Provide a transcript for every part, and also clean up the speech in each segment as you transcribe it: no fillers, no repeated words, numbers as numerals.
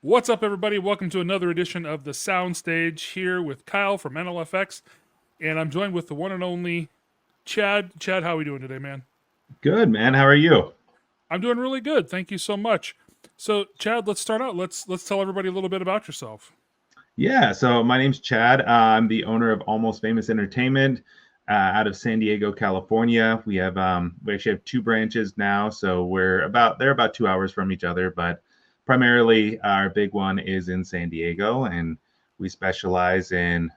What's up, everybody? Welcome to another edition of the Soundstage here with Kyle from NLFX, and I'm joined with the one and only Chad. Chad, how are we doing today, man? Good, man. How are you? I'm doing really good. Thank you so much. So, Chad, let's start out. Let's tell everybody a little bit about yourself. Yeah, so my name's Chad. I'm the owner of Almost Famous Entertainment out of San Diego, California. We actually have two branches now, so they're about 2 hours from each other, but primarily our big one is in San Diego, and we specialize in,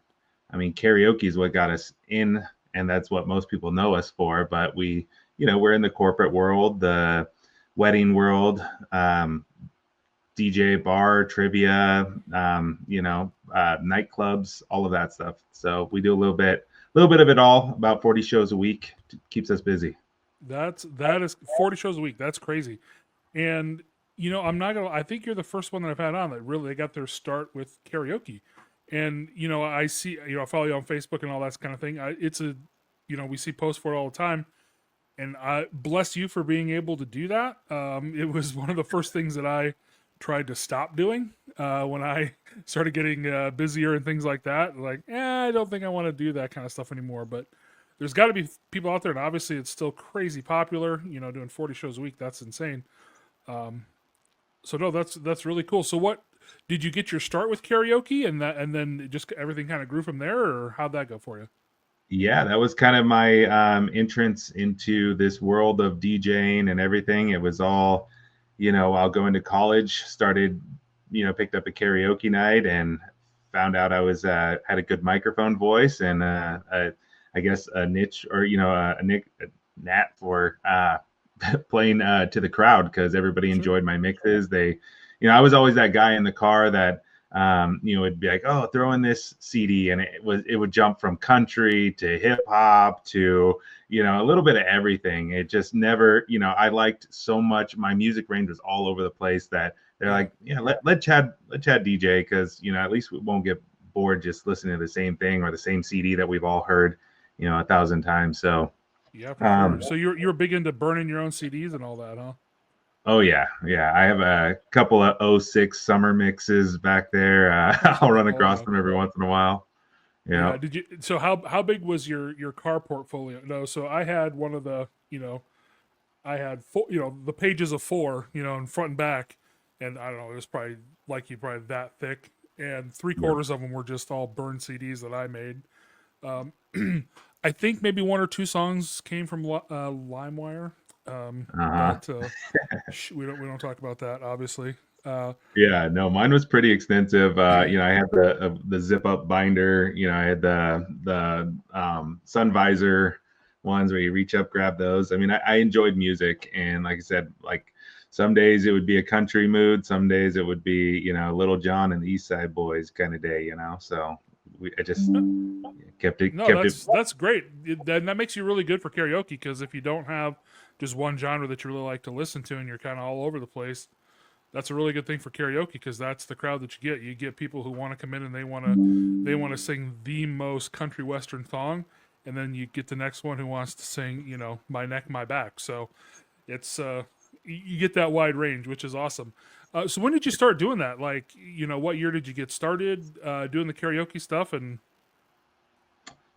karaoke is what got us in, and that's what most people know us for. But we're in the corporate world, the wedding world, DJ, bar, trivia, nightclubs, all of that stuff. So we do a little bit of it all. About 40 shows a week. Keeps us busy. That is 40 shows a week. That's crazy. And I'm not gonna. I think you're the first one that I've had on that really got their start with karaoke. And I see, I follow you on Facebook and all that kind of thing. We see posts for it all the time. And I bless you for being able to do that. It was one of the first things that I tried to stop doing when I started getting busier and things like that. Like, I don't think I want to do that kind of stuff anymore. But there's got to be people out there, and obviously it's still crazy popular. Doing 40 shows a week, that's insane. So no, that's really cool. So what did you get your start with karaoke, and then just everything kind of grew from there, or how'd that go for you? Yeah, that was kind of my entrance into this world of DJing and everything. It was all, I'll go into college, picked up a karaoke night and found out I was had a good microphone voice and I guess a niche or a knack for playing to the crowd because everybody Sure. enjoyed my mixes. I was always that guy in the car that it'd be like, oh, throw in this CD, and it would jump from country to hip hop to a little bit of everything. It just never, I liked so much. My music range was all over the place that they're Yeah. like, yeah, let Chad DJ because at least we won't get bored just listening to the same thing or the same CD that we've all heard 1,000 times. So Yeah, for sure. um, So you're big into burning your own CDs and all that, huh? Oh yeah. I have a couple of '06 summer mixes back there. I'll run Oh across yeah. them every once in a while. Yeah. Yeah. Did you? So how big was your car portfolio? No. So I had one of the I had four, the pages of four, in front and back, and I don't know, it was probably like you probably that thick, and three Yeah. quarters of them were just all burned CDs that I made. Um, I think maybe one or two songs came from LimeWire, Uh-huh. but we don't talk about that, obviously. Yeah. No, mine was pretty extensive. I had the zip up binder. I had the sun visor ones where you reach up, grab those. I enjoyed music, and like I said, like some days it would be a country mood, some days it would be Little John and the East Side Boys kind of day. So I just kept it No, kept it. that's great. That makes you really good for karaoke because if you don't have just one genre that you really like to listen to and you're kind of all over the place, that's a really good thing for karaoke because that's the crowd that you get. You get people who want to come in and they want to sing the most country western song, and then you get the next one who wants to sing, my neck, my back. So it's you get that wide range, which is awesome. So when did you start doing that? Like, what year did you get started doing the karaoke stuff? And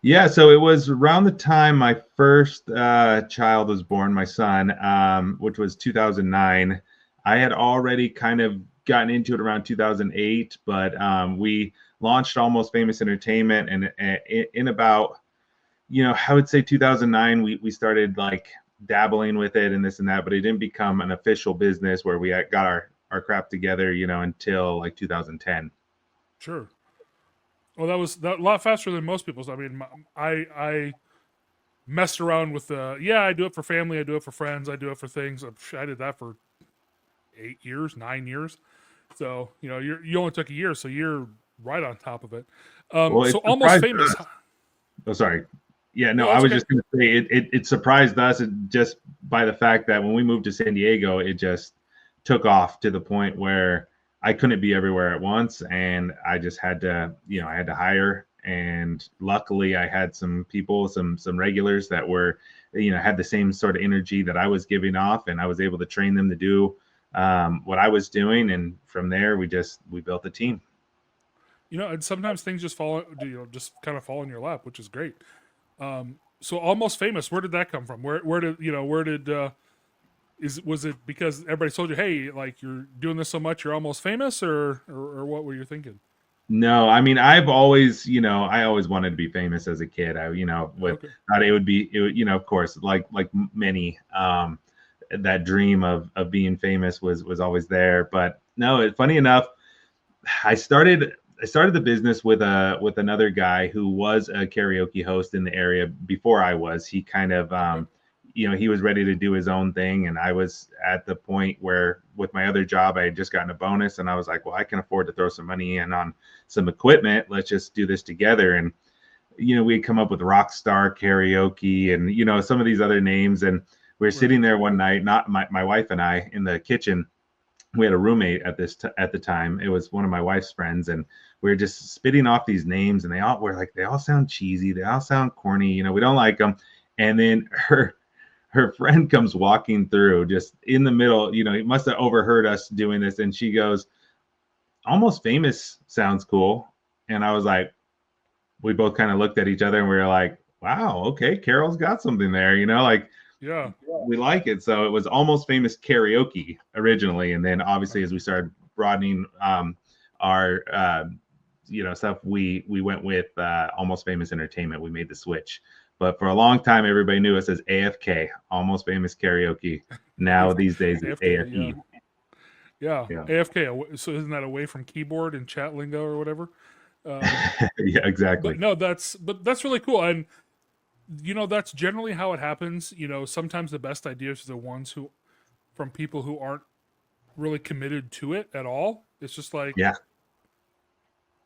Yeah, so it was around the time my first child was born, my son, which was 2009. I had already kind of gotten into it around 2008, but we launched Almost Famous Entertainment, and in about, I would say 2009, we started like dabbling with it and this and that, but it didn't become an official business where we got our crap together, until like 2010. sure. Well, that a lot faster than most people's. I mean, I messed around with yeah, I do it for family, I do it for friends, I do it for things. I did that for 8 years, 9 years. So you only took a year, so you're right on top of it. Well, So it almost surprised famous. us. Oh, sorry. Yeah, no, No, I that's was okay. just going to say it surprised us just by the fact that when we moved to San Diego, it just took off to the point where I couldn't be everywhere at once, and I just had to, I had to hire. And luckily, I had some people, some regulars that were, had the same sort of energy that I was giving off, and I was able to train them to do what I was doing, and from there we built a team. And sometimes things just just kind of fall in your lap, which is great. So Almost Famous, where did that come from? Where did was it because everybody told you, hey, like you're doing this so much, you're almost famous, or what were you thinking? No, I mean, I always wanted to be famous as a kid. Thought it would be, of course, like many, that dream of being famous was always there. But no, funny enough, I started the business with another guy who was a karaoke host in the area before I was. He kind of he was ready to do his own thing, and I was at the point where with my other job I had just gotten a bonus, and I was like, well, I can afford to throw some money in on some equipment. Let's just do this together. And we'd come up with Rockstar Karaoke and some of these other names, and we were sitting there one night, not my wife and I, in the kitchen. We had a roommate at the time. It was one of my wife's friends, and we were just spitting off these names, and they all sound cheesy, they all sound corny, we don't like them. And then her friend comes walking through just in the middle, he must have overheard us doing this, and she goes, Almost Famous sounds cool. And I was like, we both kind of looked at each other, and we were like, wow, okay, Carol's got something there, Yeah, we like it. So it was Almost Famous Karaoke originally, and then obviously as we started broadening our stuff, we went with Almost Famous Entertainment. We made the switch, but for a long time everybody knew us as AFK, Almost Famous Karaoke. Now these days it's AFE. Yeah, AFK. So isn't that away from keyboard and chat lingo or whatever? Yeah, exactly. But no, that's really cool. And that's generally how it happens. Sometimes the best ideas are the ones from people who aren't really committed to it at all. It's just like, yeah,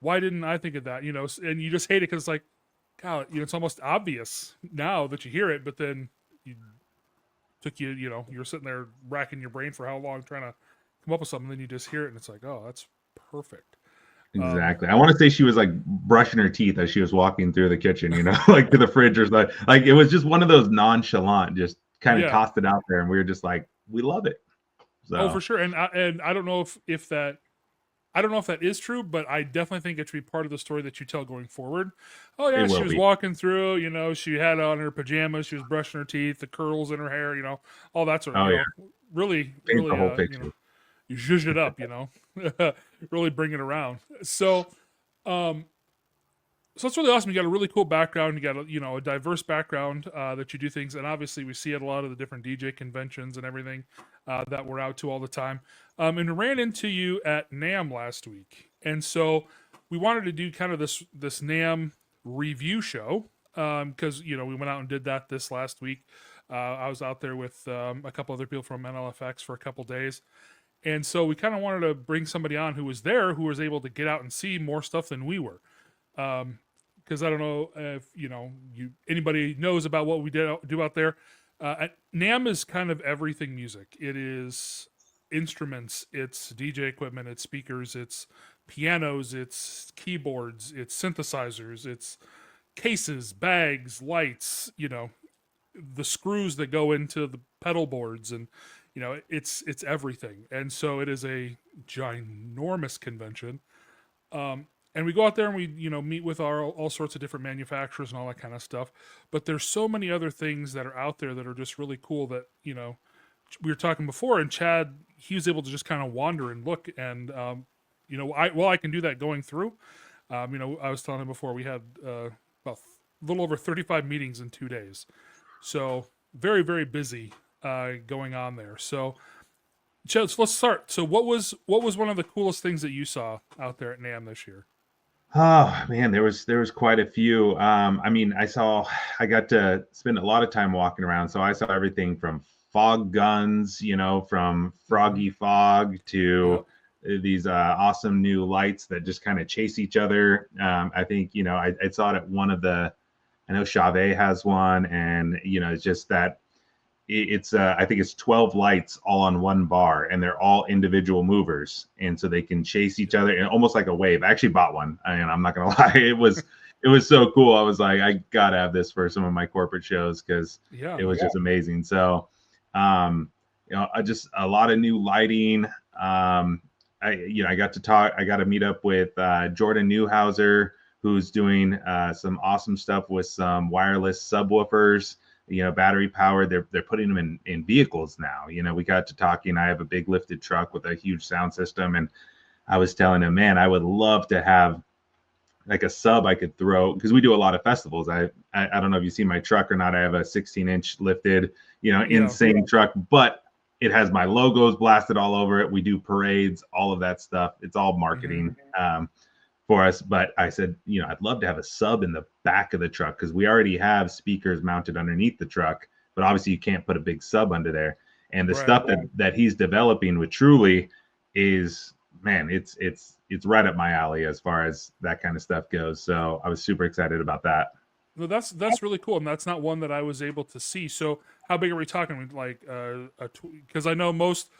why didn't I think of that? And you just hate it because it's like, God, it's almost obvious now that you hear it, but then you're sitting there racking your brain for how long trying to come up with something, then you just hear it and it's like, oh, that's perfect. Exactly. I want to say she was like brushing her teeth as she was walking through the kitchen, like to the fridge or something. Like it was just one of those nonchalant, just kind of tossed it out there, and we were just like, we love it. So. Oh, for sure. And I don't know if that is true, but I definitely think it should be part of the story that you tell going forward. Oh yeah, she was walking through, she had on her pajamas, she was brushing her teeth, the curls in her hair, all that sort of. Really, paint the whole picture. You zhuzh it up, really bring it around. So that's really awesome. You got a really cool background. You got a diverse background that you do things, and obviously we see at a lot of the different DJ conventions and everything that we're out to all the time. And we ran into you at NAMM last week, and so we wanted to do kind of this NAMM review show because we went out and did that this last week. I was out there with a couple other people from NLFX for a couple days. And so we kind of wanted to bring somebody on who was there, who was able to get out and see more stuff than we were. Because I don't know if anybody knows about what we do out there. NAMM is kind of everything music. It is instruments, it's DJ equipment, it's speakers, it's pianos, it's keyboards, it's synthesizers, it's cases, bags, lights, the screws that go into the pedal boards, and it's everything. And so it is a ginormous convention. And we go out there and we, meet with all sorts of different manufacturers and all that kind of stuff. But there's so many other things that are out there that are just really cool that, we were talking before, and Chad, he was able to just kind of wander and look. And, I can do that going through. I was telling him before, we had about a little over 35 meetings in 2 days. So very, very busy going on there. So Chad, let's start. So what was one of the coolest things that you saw out there at NAMM this year? Oh man, there was quite a few. I got to spend a lot of time walking around. So I saw everything from fog guns, from Froggy Fog to these awesome new lights that just kind of chase each other. I think, I saw it at one of the, I know Chauvet has one, and it's just that it's I think it's 12 lights all on one bar, and they're all individual movers, and so they can chase each other, and almost like a wave. I actually bought one, and I'm not gonna lie, it was so cool. I was like, I gotta have this for some of my corporate shows because it was just amazing. So just a lot of new lighting. I got to meet up with Jordan Newhouser, who's doing some awesome stuff with some wireless subwoofers, battery powered. They're putting them in vehicles now. We got to talking. I have a big lifted truck with a huge sound system, and I was telling him, man, I would love to have like a sub I could throw, because we do a lot of festivals. I don't know if you see my truck or not. I have a 16-inch lifted, insane truck, but it has my logos blasted all over it. We do parades, all of that stuff. It's all marketing for us. But I said, I'd love to have a sub in the back of the truck, because we already have speakers mounted underneath the truck, but obviously you can't put a big sub under there. And the stuff that he's developing with Truly is, man, it's right up my alley as far as that kind of stuff goes. So I was super excited about that. Well, that's really cool, and that's not one that I was able to see. So how big are we talking? Like, because I know most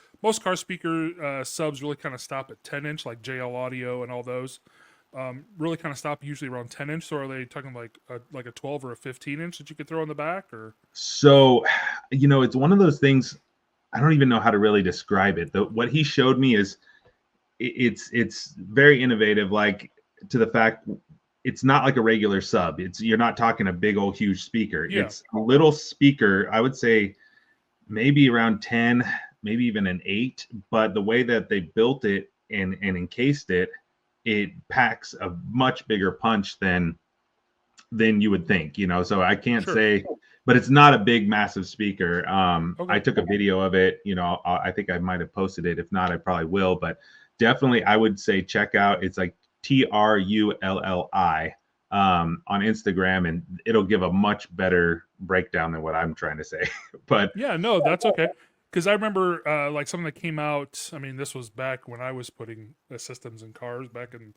car speaker subs really kind of stop at 10-inch, like JL Audio and all those. Really kind of stop usually around 10-inch. So are they talking like a 12 or a 15-inch that you could throw in the back, or? So, it's one of those things. I don't even know how to really describe it. What he showed me is it's very innovative, like to the fact it's not like a regular sub. You're not talking a big old huge speaker. Yeah. It's a little speaker. I would say maybe around 10, maybe even an 8. But the way that they built it and encased it, it packs a much bigger punch than you would think. So I can't say, but it's not a big, massive speaker. I took a video of it. I think I might have posted it. If not, I probably will. But definitely, I would say check out. It's like TRULLI on Instagram, and it'll give a much better breakdown than what I'm trying to say. But yeah, no, that's okay. Because I remember like something that came out. I mean, this was back when I was putting systems in cars back in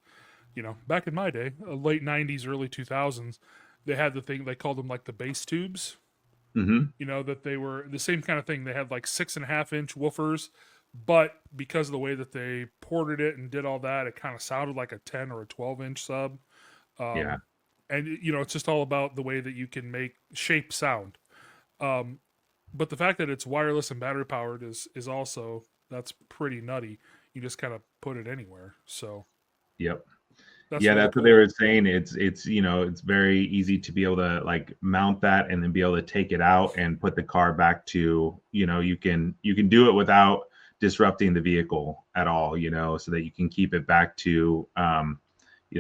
my day, late 90s, early 2000s. They had the thing, they called them like the bass tubes. That they were the same kind of thing. They had like 6.5-inch woofers, but because of the way that they ported it and did all that, it kind of sounded like a 10 or a 12-inch sub. And it's just all about the way that you can make shape sound. But the fact that it's wireless and battery powered is also, that's pretty nutty. You just kind of put it anywhere. So that's really cool. What they were saying. It's very easy to be able to like mount that and then be able to take it out and put the car back to, you can do it without disrupting the vehicle at all, so that you can keep it back to a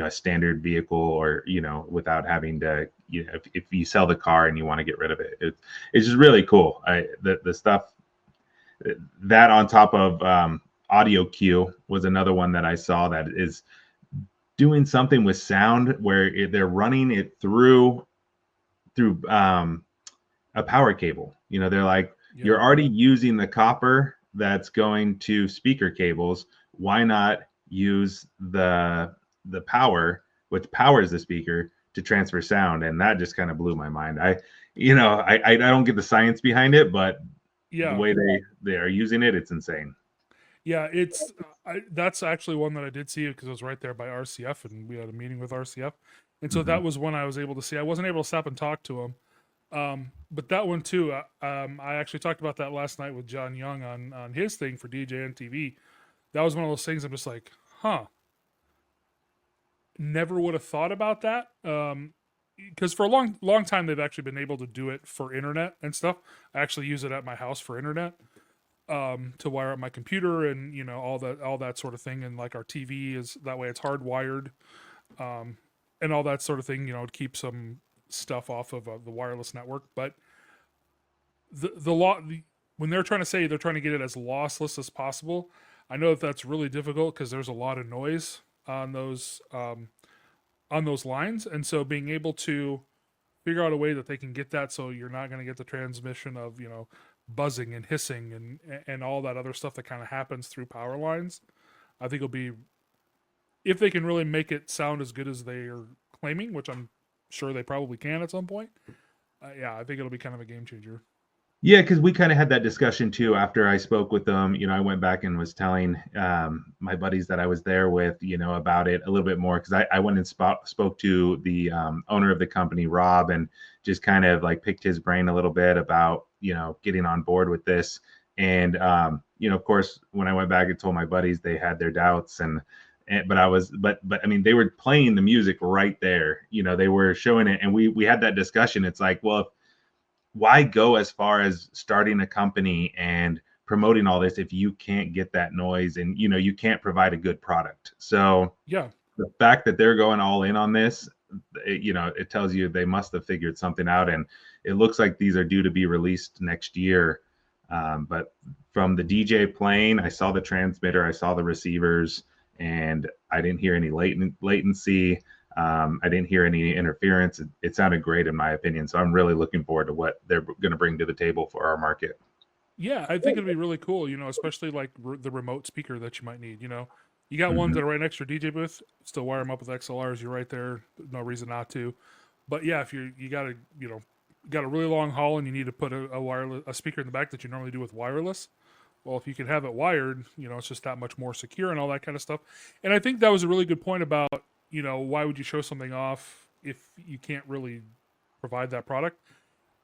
standard vehicle, or without having to, if you sell the car and you want to get rid of it. It's just really cool. The stuff that on top of Audio Q was another one that I saw that is doing something with sound where they're running it through a power cable. They're like, you're already using the copper that's going to speaker cables. Why not use the power, which powers the speaker, to transfer sound? And that just kind of blew my mind. I don't get the science behind it, but the way they are using it, it's insane. Yeah, that's actually one that I did see, because it was right there by RCF, and we had a meeting with RCF, and so that was one I was able to see. I wasn't able to stop and talk to him, but that one too. I actually talked about that last night with John Young on his thing for DJing TV. That was one of those things I'm just like, never would have thought about that. Because for a long time they've actually been able to do it for internet and stuff. I actually use it at my house for internet. To wire up my computer and all that sort of thing, and like our TV is that way, it's hardwired, and all that sort of thing, to keep some stuff off of the wireless network. But when they're trying to say they're trying to get it as lossless as possible, I know that's really difficult because there's a lot of noise on those lines, and so being able to figure out a way that they can get that so you're not going to get the transmission of buzzing and hissing and all that other stuff that kind of happens through power lines, I think it'll be, if they can really make it sound as good as they are claiming, which I'm sure they probably can at some point. I think it'll be kind of a game changer. Yeah, because we kind of had that discussion too after I spoke with them. I went back and was telling my buddies that I was there with, about it a little bit more, because I went and spoke to the owner of the company, Rob, and just kind of like picked his brain a little bit about, getting on board with this. And of course, when I went back and told my buddies, they had their doubts, but I mean, they were playing the music right there. They were showing it, and we had that discussion. It's like, well, why go as far as starting a company and promoting all this if you can't get that noise and you can't provide a good product? So Yeah. the fact that they're going all in on this, it tells you they must have figured something out, and it looks like these are due to be released next year. But from the DJ playing, I saw the transmitter, I saw the receivers, and I didn't hear any latency. I didn't hear any interference. It sounded great in my opinion. So I'm really looking forward to what they're going to bring to the table for our market. Yeah, I think it'd be really cool, especially like the remote speaker that you might need. You got ones that are right next to your DJ booth, still wire them up with XLRs. You're right there, no reason not to. But yeah, if you got a really long haul and you need to put a speaker in the back that you normally do with wireless, well, if you can have it wired, it's just that much more secure and all that kind of stuff. And I think that was a really good point about, why would you show something off if you can't really provide that product?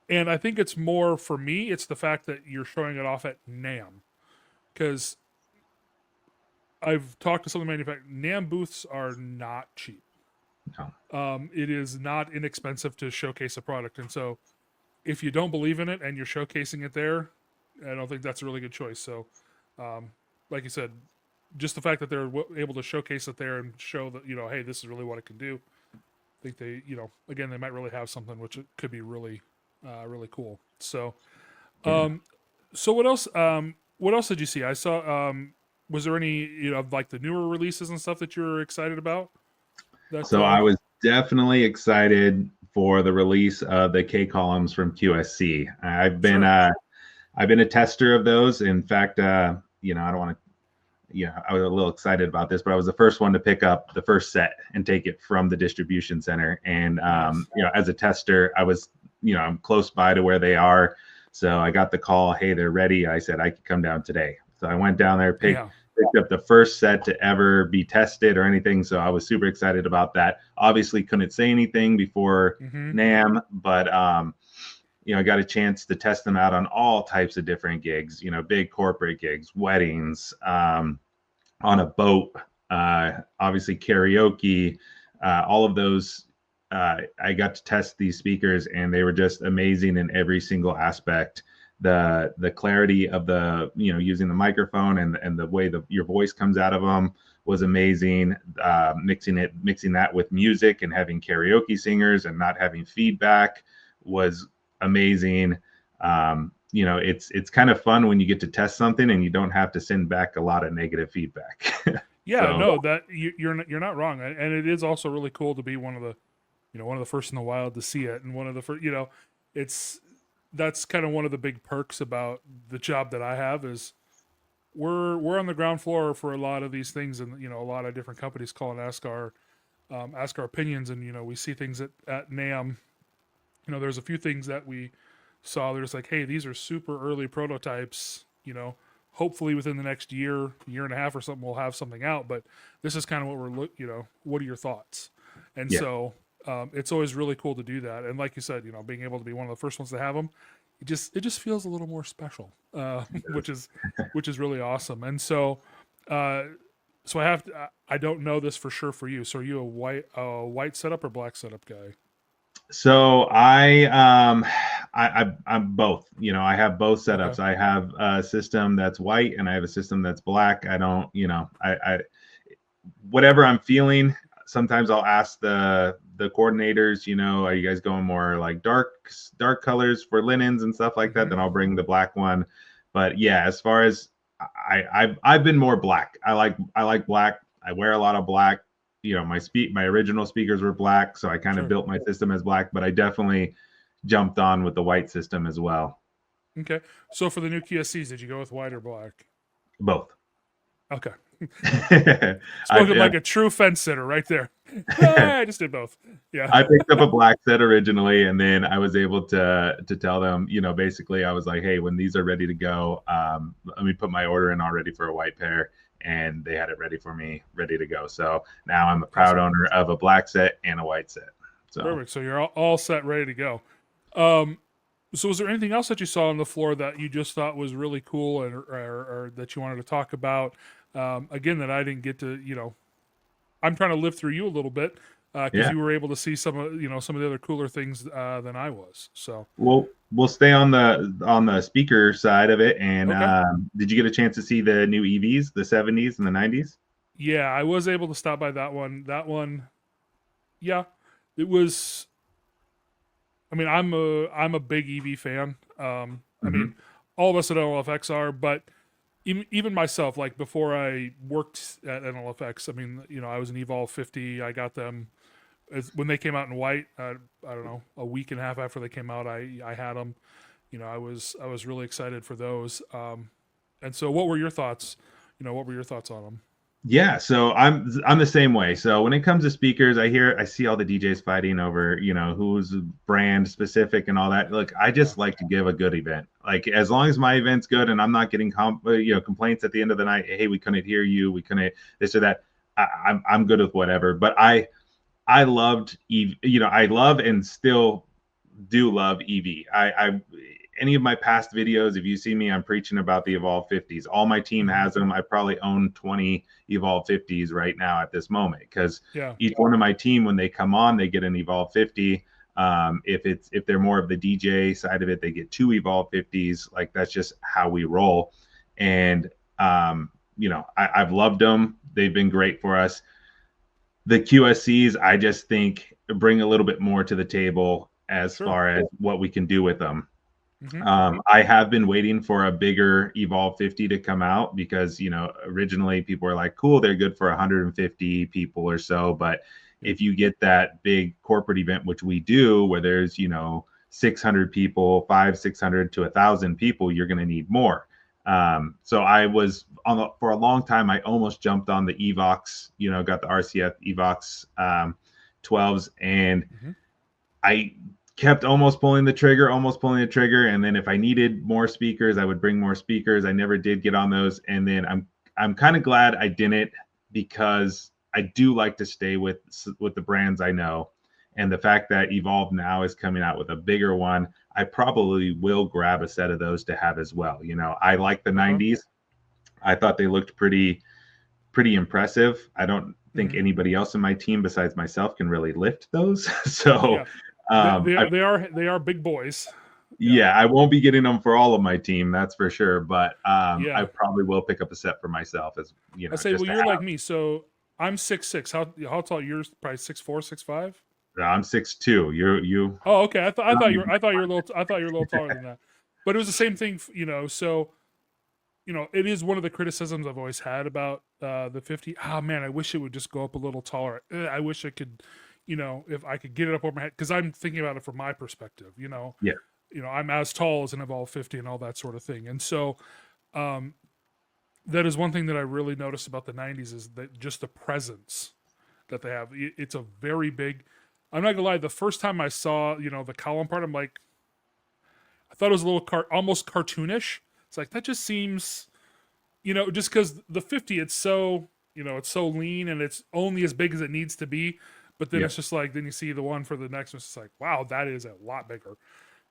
And I think it's more, for me, it's the fact that you're showing it off at NAMM. Because I've talked to some of the manufacturers. NAMM booths are not cheap. No. It is not inexpensive to showcase a product. And so if you don't believe in it and you're showcasing it there, I don't think that's a really good choice. So, like you said, just the fact that they're able to showcase it there and show that, hey, this is really what it can do. I think they, again, they might really have something which it could be really, really cool. So, so what else? What else did you see? I saw. Was there any, like the newer releases and stuff that you were excited about? So I was definitely excited for the release of the K Columns from QSC. I've been a tester of those. In fact, I don't want to. I was a little excited about this, but I was the first one to pick up the first set and take it from the distribution center. And as a tester, I was, I'm close by to where they are. So I got the call, hey, they're ready. I said I could come down today. So I went down there, picked up the first set to ever be tested or anything. So I was super excited about that. Obviously couldn't say anything before NAMM, but I got a chance to test them out on all types of different gigs, big corporate gigs, weddings, on a boat, obviously karaoke, all of those. I got to test these speakers and they were just amazing in every single aspect. The clarity of the, using the microphone and the way your voice comes out of them was amazing. Mixing that with music and having karaoke singers and not having feedback was amazing. It's kind of fun when you get to test something and you don't have to send back a lot of negative feedback. Yeah, no, that you're not wrong, and it is also really cool to be one of the first in the wild to see it, and one of the first. That's kind of one of the big perks about the job that I have is we're on the ground floor for a lot of these things, and a lot of different companies call and ask our opinions, and we see things at NAMM. There's a few things that we saw. There's like, hey, these are super early prototypes. Hopefully within the next year and a half or something, we'll have something out. But this is kind of what we're what are your thoughts? And so it's always really cool to do that. And like you said, being able to be one of the first ones to have them, it just feels a little more special, which is really awesome. And so I don't know this for sure for you. So are you a white setup or black setup guy? So I'm both. I have both setups. Okay. I have a system that's white and I have a system that's black. I don't, I whatever I'm feeling. Sometimes I'll ask the coordinators, are you guys going more like dark colors for linens and stuff like that? Then I'll bring the black one. But yeah, as far as I've been more black. I like black. I wear a lot of black. My original speakers were black, so I kind of built my system as black, but I definitely jumped on with the white system as well. Okay. So for the new QSCs, did you go with white or black? Both. Okay. Spoken like a true fence sitter right there. I just did both. Yeah. I picked up a black set originally, and then I was able to tell them, basically I was like, hey, when these are ready to go, let me put my order in already for a white pair. And they had it ready for me, ready to go. So now I'm a proud owner of a black set and a white set. So perfect. So you're all set, ready to go. So was there anything else that you saw on the floor that you just thought was really cool, or that you wanted to talk about? Again, that I didn't get to, I'm trying to live through you a little bit, because Yeah. you were able to see some of, some of the other cooler things than I was. So, We'll stay on the speaker side of it. And okay. did you get a chance to see the new EVs, the 70s and the 90s? Yeah, I was able to stop by that one. That one, yeah, it was. I mean, I'm a big EV fan. I Mm-hmm. mean, all of us at NLFX are, but even myself, like before I worked at NLFX, I mean, I was an Evolve 50. I got them when they came out in white. I don't know, a week and a half after they came out, I had them. I was really excited for those. And so, what were your thoughts? What were your thoughts on them? Yeah, so I'm the same way. So when it comes to speakers, I see all the DJs fighting over, who's brand specific and all that. Look, I Yeah, just like to give a good event. Like as long as my event's good and I'm not getting complaints at the end of the night, hey, we couldn't hear you, we couldn't this or that. I'm good with whatever. But I loved I love and still do love EV. I any of my past videos, if you see me, I'm preaching about the Evolve 50s. All my team hmm, has them. I probably own 20 Evolve 50s right now at this moment because yeah, each one of my team, when they come on, they get an Evolve 50. If they're more of the DJ side of it, they get two Evolve 50s. Like that's just how we roll. And I've loved them. They've been great for us. The QSCs, I just think bring a little bit more to the table as sure. far as what we can do with them. Hmm. I have been waiting for a bigger Evolve 50 to come out because, originally people were like, cool, they're good for 150 people or so. But Yeah. if you get that big corporate event, which we do, where there's, 600 people, 600 to 1,000 people, you're going to need more. So I was for a long time, I almost jumped on the Evox, got the RCF Evox 12s, and Hmm. I kept almost pulling the trigger, and then if I needed more speakers, I would bring more speakers. I never did get on those, and then I'm kind of glad I didn't because I do like to stay with the brands I know, and the fact that Evolve now is coming out with a bigger one, I probably will grab a set of those to have as well. I like the Okay. 90s. I thought they looked pretty impressive. I don't think Hmm. anybody else in my team besides myself can really lift those. So Yeah. They, um, they I, they are they are big boys. Yeah. yeah, I won't be getting them for all of my team, that's for sure. But I Yeah. probably will pick up a set for myself, as I say, just well, to you're like have. me, so I'm 6'6". How tall? You're probably 6'4", 6'5". I'm 6'2". You Oh, okay. I thought you were a little taller than that. But it was the same thing, So it is one of the criticisms I've always had about the 50. Oh man, I wish it would just go up a little taller. I wish I could, if I could get it up over my head, because I'm thinking about it from my perspective. yeah. I'm as tall as an Evolve 50 and all that sort of thing, and so um, that is one thing that I really noticed about the 90s is that just the presence that they have. It's a very big. I'm not gonna lie. The first time I saw, the column part, I'm like, I thought it was a little almost cartoonish. It's like that just seems, just because the 50, it's so, it's so lean and it's only as big as it needs to be. But then Yeah. it's just like, then you see the one for the next one. It's just like, wow, that is a lot bigger.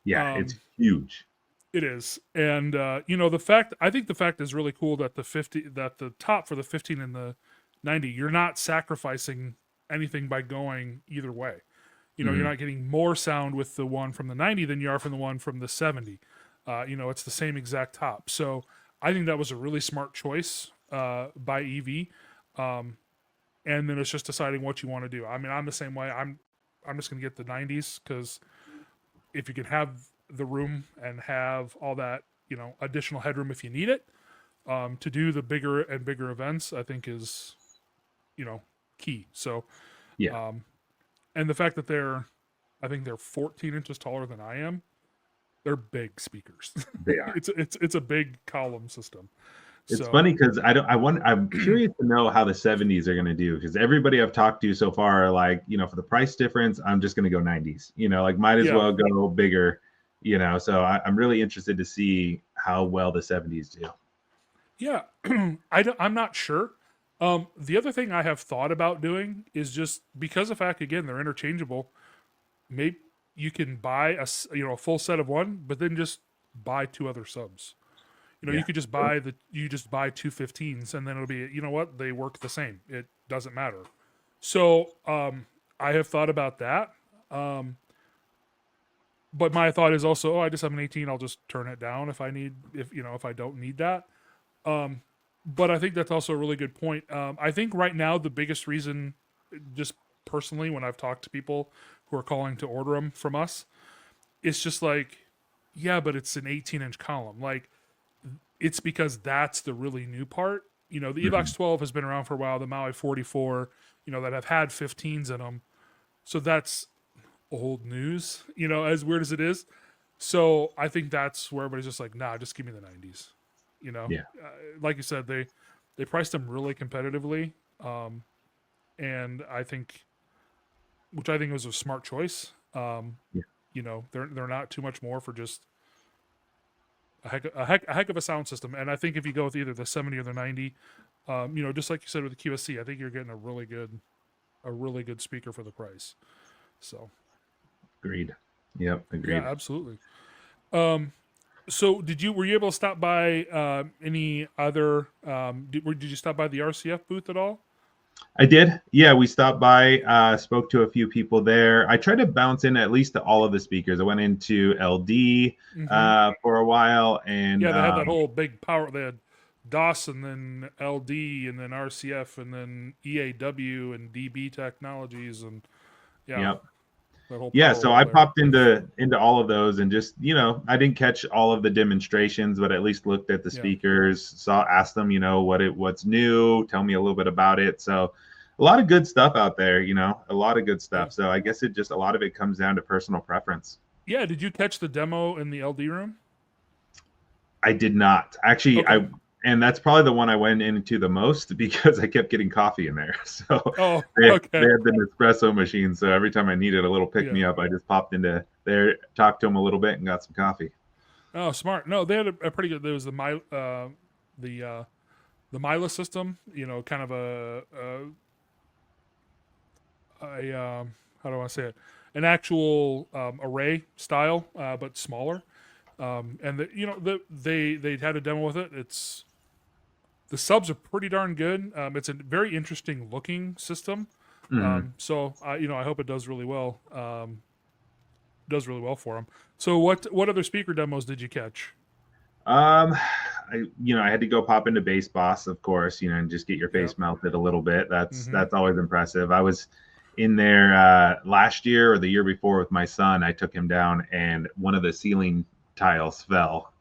Yeah, it's Um, huge. it is, and I think the fact is really cool that the top for the 15 and the 90, you're not sacrificing anything by going either way. You're Hmm. not getting more sound with the one from the 90 than you are from the one from the 70. It's the same exact top. So I think that was a really smart choice by EV. Um, and then it's just deciding what you want to do. I mean, I'm the same way. I'm just gonna get the 90s because if you can have the room and have all that, additional headroom if you need it, to do the bigger and bigger events, I think is, you know, key. So, Yeah, um, and the fact that I think they're 14 inches taller than I am. They're big speakers. they are. it's a big column system. It's So funny because I'm curious to know how the 70s are going to do because everybody I've talked to so far are like, for the price difference, I'm just going to go 90s, like might as yeah, well go bigger, so I'm really interested to see how well the 70s do. yeah. I'm not sure. The other thing I have thought about doing is just because of the fact again they're interchangeable. Maybe you can buy a full set of one, but then just buy 2 other subs. You could just buy two 15s, and then it'll be, what, they work the same. It doesn't matter. So I have thought about that. But my thought is also, I just have an 18. I'll just turn it down if I don't need that. But I think that's also a really good point. I think right now the biggest reason, just personally, when I've talked to people who are calling to order them from us, it's just like, yeah, but it's an 18-inch column. Like, it's because that's the really new part. The Evox 12 has been around for a while. The Maui 44, that have had 15s in them. So that's old news, as weird as it is. So I think that's where everybody's just like, nah, just give me the 90s. Yeah. Like you said, they priced them really competitively, and I think was a smart choice. They're not too much more for just a heck of a sound system. And I think if you go with either the 70 or the 90, just like you said with the QSC, I think you're getting a really good speaker for the price. So Agreed. Yep. Agreed. Yeah, absolutely. So were you able to stop by any other, did you stop by the RCF booth at all? I did. Yeah, we stopped by, spoke to a few people there. I tried to bounce in at least to all of the speakers. I went into LD for a while, and yeah, they had that whole big power. They had DOS, and then LD, and then RCF, and then EAW, and DB Technologies, and Yep. Yeah, so I popped into all of those, and just, I didn't catch all of the demonstrations, but at least looked at the speakers, asked them, what's new, tell me a little bit about it. So a lot of good stuff out there, a lot of good stuff. So I guess a lot of it comes down to personal preference. Yeah, did you catch the demo in the LD room? I did not. Actually, okay. And that's probably the one I went into the most, because I kept getting coffee in there. So they had the espresso machine. So every time I needed a little pick-me-up, I just popped into there, talked to them a little bit, and got some coffee. Oh, smart. No, they had a pretty good. There was the Mila system. Kind of a how do I say it? An actual array style, but smaller. And they had a demo with it. The subs are pretty darn good. It's a very interesting looking system. So I hope it does really well. For them. So what other speaker demos did you catch? I had to go pop into Bass Boss, of course, and just get your face melted a little bit. That's always impressive. I was in there last year or the year before with my son. I took him down, and one of the ceiling tiles fell.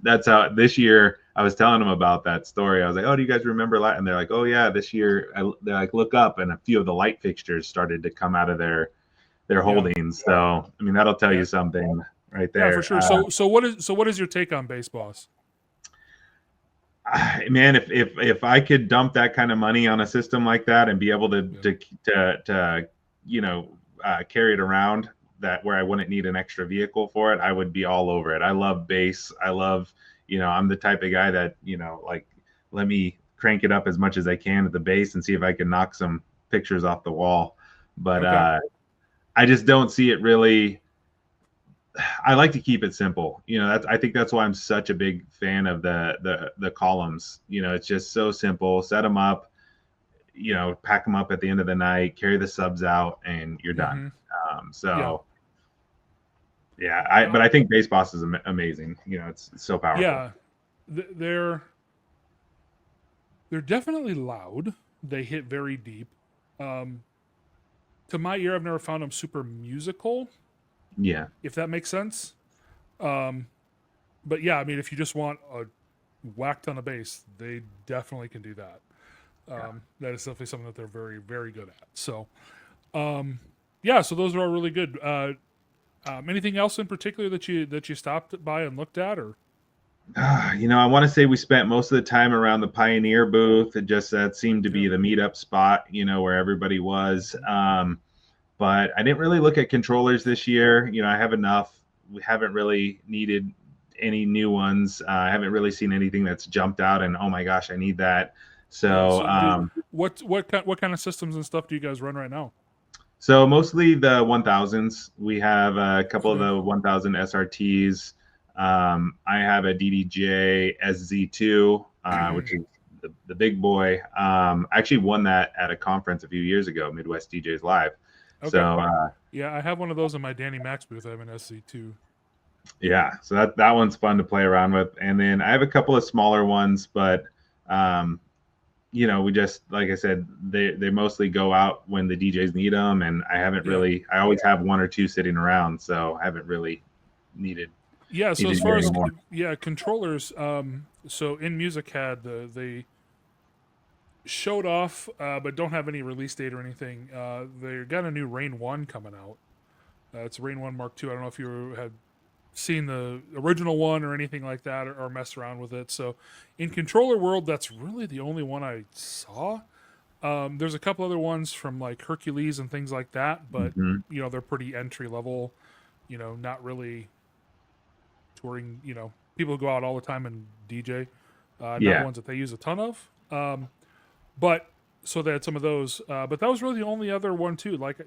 That's how this year I was telling them about that story. I was like, oh, do you guys remember that? And they're like, oh yeah, this year. They're like, look up, and a few of the light fixtures started to come out of their holdings. So I mean, that'll tell you something right there. Yeah, for sure. So what is your take on Bass Boss? Man, if I could dump that kind of money on a system like that and be able to carry it around, that where I wouldn't need an extra vehicle for it, I would be all over it. I love bass. I love, I'm the type of guy that, let me crank it up as much as I can at the bass and see if I can knock some pictures off the wall. But I just don't see it really. I like to keep it simple. I think that's why I'm such a big fan of the columns. It's just so simple. Set them up, pack them up at the end of the night, carry the subs out, and you're done. But I think Bass Boss is amazing. It's so powerful. Yeah, they're definitely loud. They hit very deep. To my ear, I've never found them super musical. Yeah, if that makes sense. But yeah, I mean, if you just want a whack ton of bass, they definitely can do that. That is definitely something that they're very, very good at. So, so those are all really good. Anything else in particular that you stopped by and looked at, or? I want to say we spent most of the time around the Pioneer booth. It just that seemed to be the meetup spot, where everybody was. But I didn't really look at controllers this year. I have enough. We haven't really needed any new ones. I haven't really seen anything that's jumped out and, oh my gosh, I need that. So, what kind of systems and stuff do you guys run right now? So mostly the 1000s. We have a couple of Sweet. the 1000 SRTs. I have a DDJ SZ2, which is the big boy. I actually won that at a conference a few years ago, Midwest DJs Live. Okay. So Yeah, I have one of those in my Danny Max booth. I have an SC2. yeah, so that one's fun to play around with. And then I have a couple of smaller ones, but we just, like I said, they mostly go out when the DJs need them, and I haven't Yeah. really. I always have one or two sitting around, so I haven't really needed. Yeah, so as needed far as anymore. controllers, so in Music had they showed off, but don't have any release date or anything. They got a new Rane One coming out. It's Rane One Mark II. I don't know if you had seen the original one or anything like that, or messed around with it. So in controller world, that's really the only one I saw. There's a couple other ones from like Hercules and things like that, but Mhm. they're pretty entry level. Not really touring. People who go out all the time and DJ, not Yeah, ones that they use a ton of. But so they had some of those, but that was really the only other one too. Like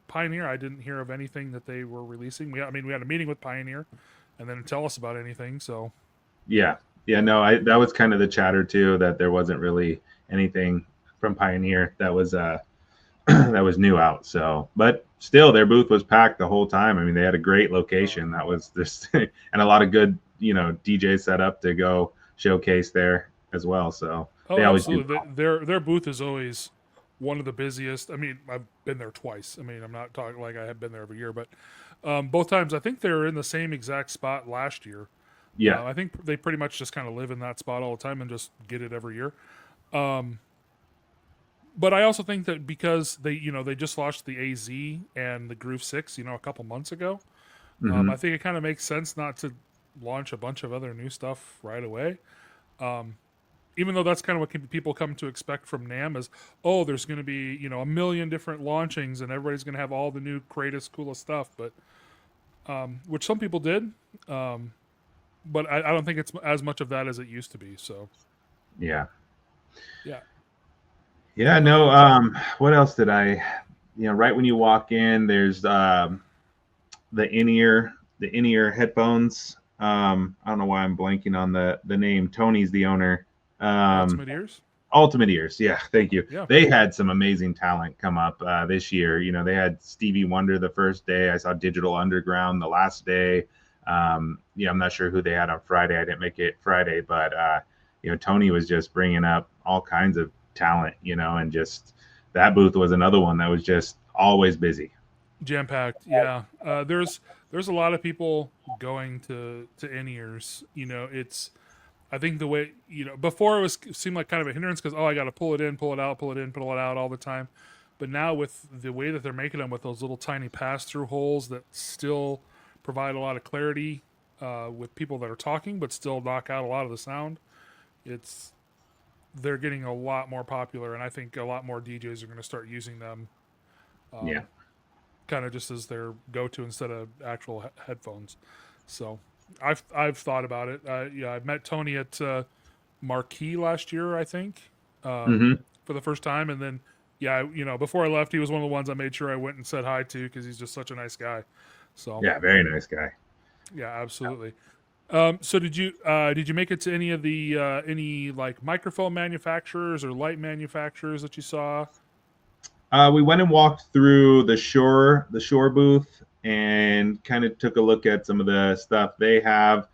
Pioneer, I didn't hear of anything that they were releasing. We had a meeting with Pioneer, and then tell us about anything. So yeah, yeah. No, that was kind of the chatter too, that there wasn't really anything from Pioneer that was that was new out. So, but still, their booth was packed the whole time. I mean, they had a great location. That was this, and a lot of good, DJs set up to go showcase there as well. So oh, they always do absolutely, well. their booth is always one of the busiest. I mean, I've been there twice. I mean, I'm not talking like I have been there every year, but both times I think they were in the same exact spot last year. Yeah. I think they pretty much just kind of live in that spot all the time and just get it every year. Um, but I also think that because they just launched the AZ and the Groove 6, a couple months ago, Hmm. I think it kind of makes sense not to launch a bunch of other new stuff right away. Um, Even though that's kind of what people come to expect from NAMM is, oh, there's going to be a million different launchings and everybody's going to have all the new greatest coolest stuff, but which some people did, but I don't think it's as much of that as it used to be. So Yeah. yeah, Yeah. No. What else did I? Right when you walk in, there's the in-ear headphones. I don't know why I'm blanking on the name. Tony's the owner. Ultimate Ears. Ultimate Ears. Yeah, thank you. Yeah, They had some amazing talent come up this year. They had Stevie Wonder the first day. I saw Digital Underground the last day. I'm not sure who they had on Friday. I didn't make it Friday, but Tony was just bringing up all kinds of talent. And just that booth was another one that was just always busy. jam packed. Yeah, there's a lot of people going to in ears. It's I think the way before it seemed like kind of a hindrance because I got to pull it in, pull it out, pull it in, pull it out all the time. But now with the way that they're making them with those little tiny pass through holes that still provide a lot of clarity with people that are talking, but still knock out a lot of the sound, they're getting a lot more popular, and I think a lot more DJs are going to start using them. Yeah. Kind of just as their go-to instead of actual headphones. So I've thought about it. Yeah, I met Tony at Marquee last year, I think, Hmm. for the first time, and then before I left, he was one of the ones I made sure I went and said hi to because he's just such a nice guy. So Yeah, very nice guy. yeah, absolutely. So did you make it to any of the any like microphone manufacturers or light manufacturers that you saw? We went and walked through the Shure booth, and kind of took a look at some of the stuff they have.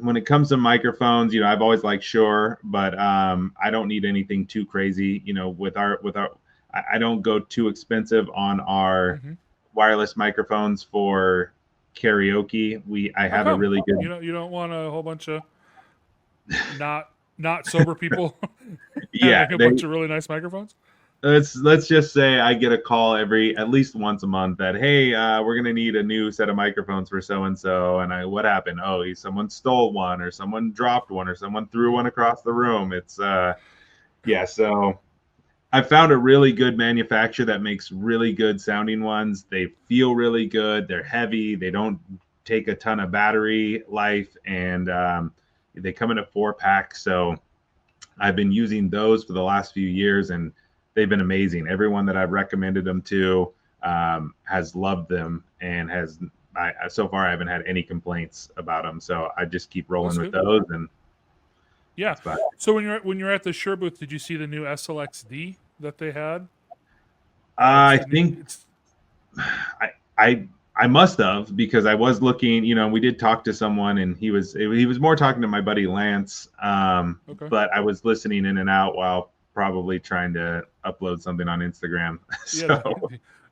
When it comes to microphones, I've always liked Shure, but I don't need anything too crazy. I don't go too expensive on our Mm-hmm. wireless microphones for karaoke. I How have a come? really good. You don't want a whole bunch of not sober people Yeah, having a bunch of really nice microphones? let's just say I get a call at least once a month that, hey, we're gonna need a new set of microphones for so and so, and what happened? Oh, someone stole one, or someone dropped one, or someone threw one across the room. It's yeah. So I found a really good manufacturer that makes really good sounding ones. They feel really good. They're heavy. They don't take a ton of battery life, and they come in a 4-pack. So I've been using those for the last few years, and they've been amazing. Everyone that I've recommended them to has loved them and has. So far I haven't had any complaints about them. So I just keep rolling with those and. Yeah. So when you're at the Shure booth, did you see the new SLX-D that they had? I think I must have, because I was looking. We did talk to someone, and he was more talking to my buddy Lance. Okay. But I was listening in and out while probably trying to upload something on Instagram.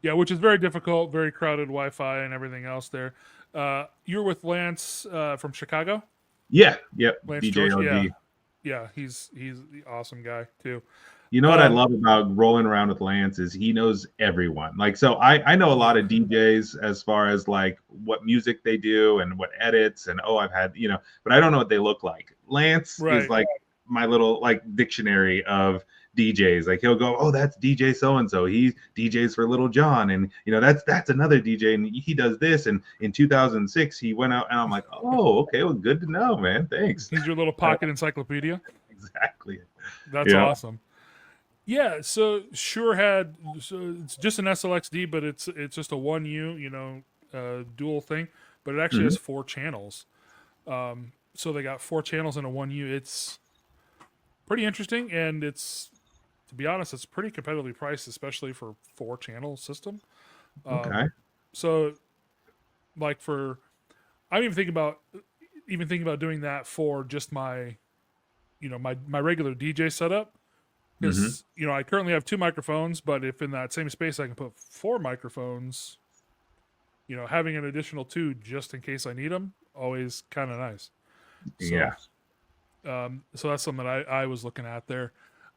Yeah, which is very difficult, very crowded Wi-Fi and everything else there. You're with Lance from Chicago. Yeah. Yep. Lance DJ George. OG. Yeah, he's the awesome guy too. You know what I love about rolling around with Lance is he knows everyone. Like, so I know a lot of DJs as far as like what music they do and what edits, and I've had, but I don't know what they look like. Lance is like my little like dictionary of DJs. Like, he'll go, oh, that's DJ so and so. He DJs for Little John, and that's another DJ, and he does this. And in 2006, he went out, and I'm like, oh, okay, well, good to know, man. Thanks. He's your little pocket encyclopedia. Exactly. That's awesome. Yeah, so Shure it's just an SLX-D, but it's just a 1U, dual thing, but it actually has 4 channels. So they got 4 channels in a 1U. It's pretty interesting, and to be honest, it's pretty competitively priced, especially for 4-channel system. Okay. So, like I'm even thinking about doing that for just my, my regular DJ setup. Because I currently have 2 microphones, but if in that same space I can put 4 microphones, having an additional 2 just in case I need them, always kind of nice. So, yeah. So that's something that I was looking at there.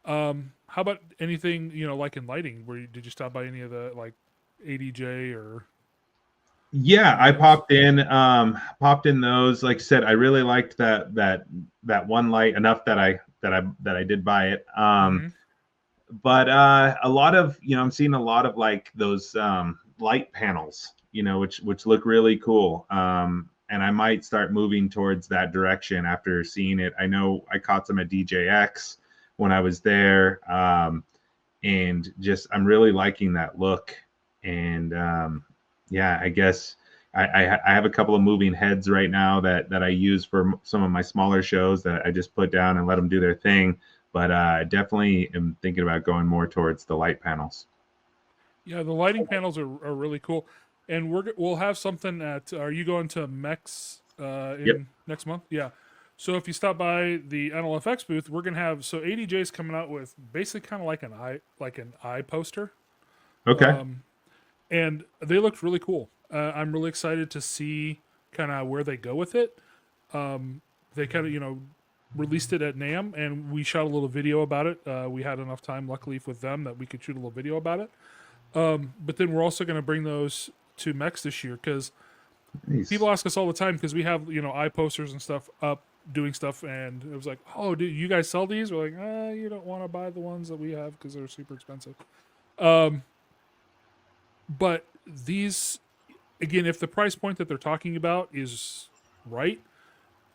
How about anything like in lighting? Did you stop by any of the like ADJ or? Yeah, I popped in those. Like I said, I really liked that one light enough that I did buy it. But a lot of, I'm seeing a lot of like those light panels, which look really cool. And I might start moving towards that direction after seeing it. I know I caught some at DJX when I was there, and just I'm really liking that look. And yeah, I guess I have a couple of moving heads right now that I use for some of my smaller shows that I just put down and let them do their thing. But I definitely am thinking about going more towards the light panels. Yeah, the lighting panels are really cool. And we'll have something are you going to MEX next month? Yeah. So if you stop by the NLFX booth, we're going to have, ADJ's coming out with basically kind of like an eye poster. Okay. And they looked really cool. I'm really excited to see kind of where they go with it. They kind of, released it at NAMM, and we shot a little video about it. We had enough time, luckily, with them that we could shoot a little video about it. But then we're also going to bring those to MEX this year, because people ask us all the time, because we have, eye posters and stuff up doing stuff, and it was like, oh, do you guys sell these? We're like, you don't want to buy the ones that we have because they're super expensive. But these, again, if the price point that they're talking about is right,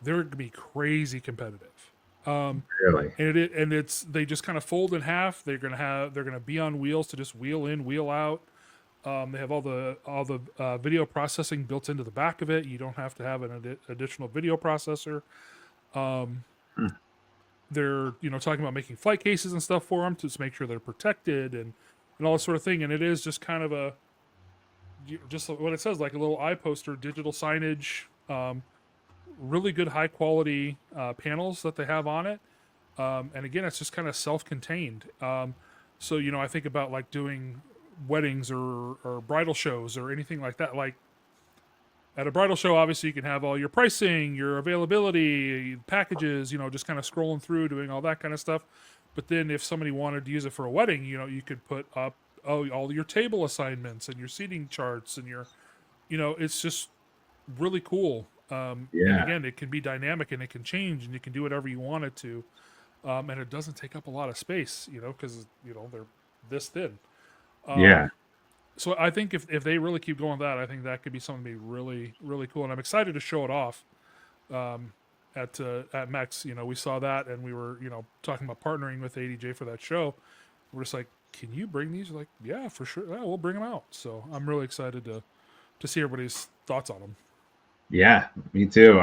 they're going to be crazy competitive. Really? And they just kind of fold in half. They're going to be on wheels to just wheel in, wheel out. They have all the video processing built into the back of it. You don't have to have an additional video processor. They're talking about making flight cases and stuff for them to make sure they're protected and all that sort of thing. And it is just kind of just what it says, like a little eye poster, digital signage. Really good high quality panels that they have on it, and again, it's just kind of self-contained. So I think about like doing weddings or bridal shows or anything like that. Like at a bridal show, obviously you can have all your pricing, your availability, packages, just kind of scrolling through, doing all that kind of stuff. But then if somebody wanted to use it for a wedding, you could put up all your table assignments and your seating charts and your, it's just really cool. And again, it can be dynamic and it can change and you can do whatever you want it to. And it doesn't take up a lot of space, because, they're this thin. So I think if they really keep going with that, I think that could be something to be really, really cool. And I'm excited to show it off at MEX. We saw that and we were, talking about partnering with ADJ for that show. We're just like, can you bring these? Like, yeah, for sure. Yeah, we'll bring them out. So I'm really excited to see everybody's thoughts on them. Yeah, me too.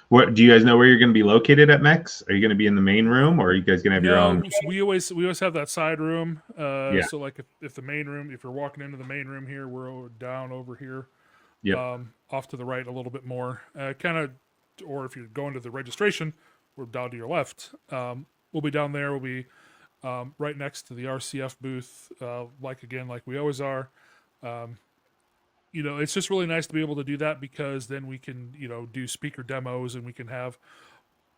What do you guys know where you're going to be located at Mex? Are you going to be in the main room, or are you guys going to have your own? No, so we always have that side room. Yeah. So like if the main room, if you're walking into the main room here, we're down over here, Yep. off to the right a little bit more, kind of, or if you're going to the registration, we're down to your left. We'll be down there. We'll be right next to the RCF booth, like we always are. It's just really nice to be able to do that because then we can, do speaker demos and we can have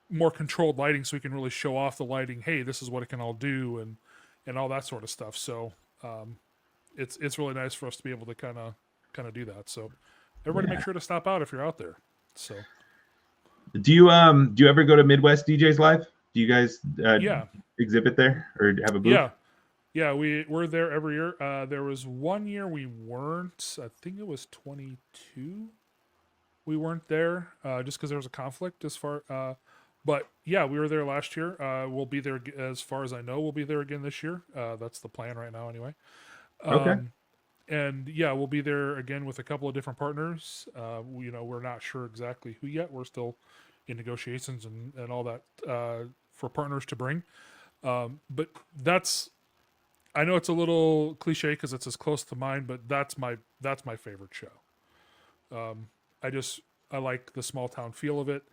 more controlled lighting so we can really show off the lighting. Hey, this is what it can all do and all that sort of stuff. So it's really nice for us to be able to kind of do that. So everybody make sure to stop out if you're out there. So do you ever go to Midwest DJs Live? Do you guys yeah, exhibit there or have a booth? Yeah, we're there every year. There was one year we weren't. I think it was 22. We weren't there just because there was a conflict as far. But yeah, we were there last year. We'll be there as far as I know. We'll be there again this year. That's the plan right now, anyway. Okay. And yeah, we'll be there again with a couple of different partners. We're not sure exactly who yet. We're still in negotiations and all that for partners to bring. But I know it's a little cliche because it's as close to mine, but that's my favorite show. I like the small town feel of it.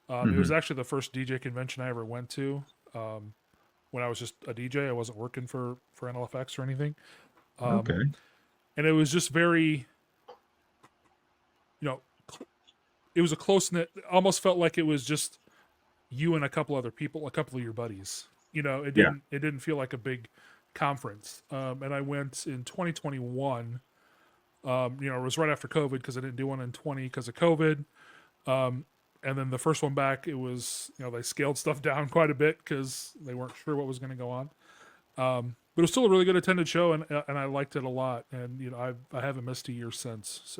It was actually the first DJ convention I ever went to. When I was just a DJ, I wasn't working for NLFX or anything. Okay. And it was just very, it was a close knit. Almost felt like it was just you and a couple other people, a couple of your buddies. It didn't feel like a big conference. And I went in 2021. It was right after COVID because I didn't do one in 20 because of COVID. And then the first one back, it was, they scaled stuff down quite a bit because they weren't sure what was going to go on. But it was still a really good attended show, and I liked it a lot. And I haven't missed a year since.